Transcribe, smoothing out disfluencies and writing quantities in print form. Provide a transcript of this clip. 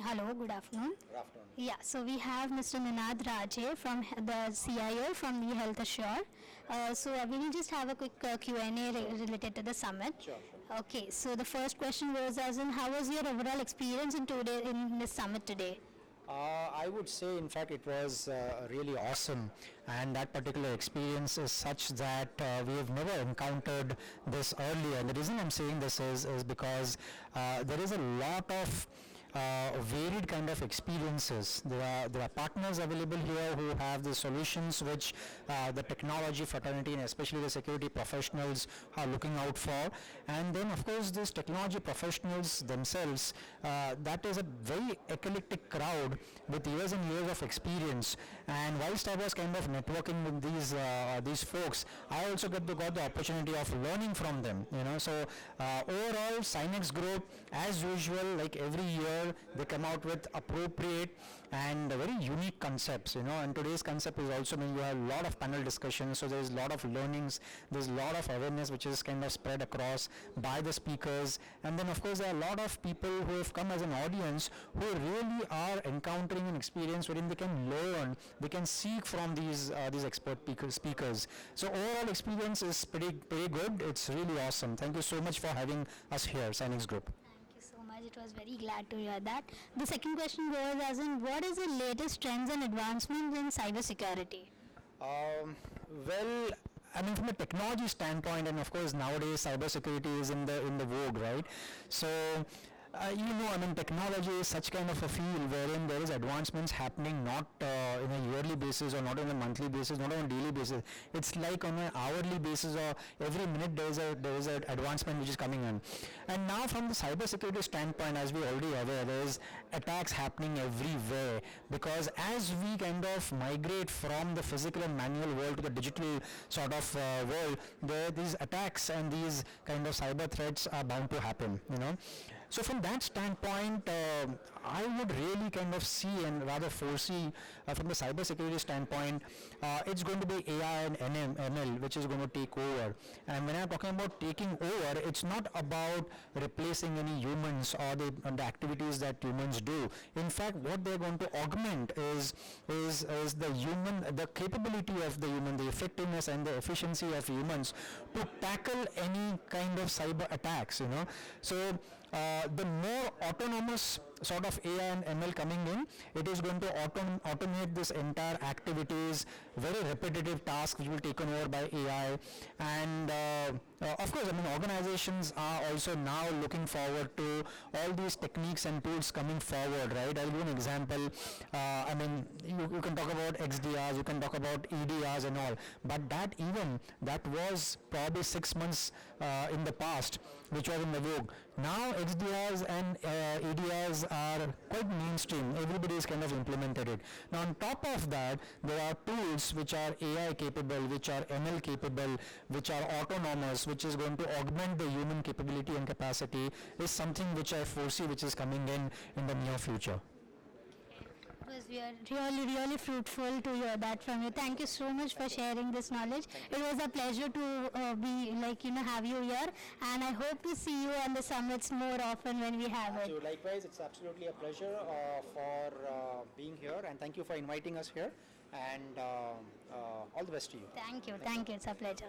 Hello, good afternoon. Good afternoon. Yeah, so we have Mr. Raje from the CIO from the HealthAssure. We will just have a quick Q&A related to the summit. Sure. Okay, so the first question was as in how was your overall experience in this summit today? I would say, in fact, it was really awesome, and that particular experience is such that we have never encountered this earlier. And the reason I'm saying this is because there is a lot of varied kind of experiences. There are partners available here who have the solutions which the technology fraternity and especially the security professionals are looking out for. And then, of course, these technology professionals themselves, that is a very eclectic crowd with years and years of experience. And whilst I was kind of networking with these folks, I also got the opportunity of learning from them. So overall, Synex Group, as usual, like every year, they come out with appropriate and very unique concepts. And today's concept is also, you have a lot of panel discussions, so there's a lot of learnings, there's a lot of awareness which is kind of spread across by the speakers. And then, of course, there are a lot of people who have come as an audience who really are encountering an experience wherein they can learn, they can seek from these expert speakers. So overall experience is pretty good. It's really awesome. Thank you so much for having us here, Synex Group. Thank you so much. It was very glad to hear that. The second question goes as in what is the latest trends and advancements in cybersecurity? Well, from a technology standpoint, and of course nowadays cybersecurity is in the vogue, right? So technology is such kind of a field wherein there is advancements happening not in a yearly basis or not on a monthly basis, not on a daily basis. It's like on an hourly basis or every minute there is an advancement which is coming in. And now from the cybersecurity standpoint, as we already aware, there is attacks happening everywhere, because as we kind of migrate from the physical and manual world to the digital sort of world, these attacks and these kind of cyber threats are bound to happen. So from that standpoint, I would really kind of see and rather foresee from the cybersecurity standpoint, it's going to be AI and ML which is going to take over. And when I'm talking about taking over, it's not about replacing any humans or the activities that humans do. In fact, what they're going to augment is the capability of the human, the effectiveness and the efficiency of humans to tackle any kind of cyber attacks. So the more autonomous sort of AI and ML coming in, it is going to automate this entire activities, very repetitive tasks which will be taken over by AI. And of course, organizations are also now looking forward to all these techniques and tools coming forward, right? I'll give an example. You can talk about XDRs, you can talk about EDRs and all, but that was probably 6 months in the past, which was in the vogue. Now XDRs and EDRs are quite mainstream. Everybody is kind of implemented it. Now on top of that, there are tools which are AI capable, which are ML capable, which are autonomous, which is going to augment the human capability and capacity, is something which I foresee which is coming in the near future. We are really fruitful to hear that from you. Thank you so much for sharing this knowledge. It was a pleasure to have you here, and I hope to see you on the summits more often when we have it. So likewise, it's absolutely a pleasure for being here, and thank you for inviting us here, and all the best to you. Thank you. It's a pleasure.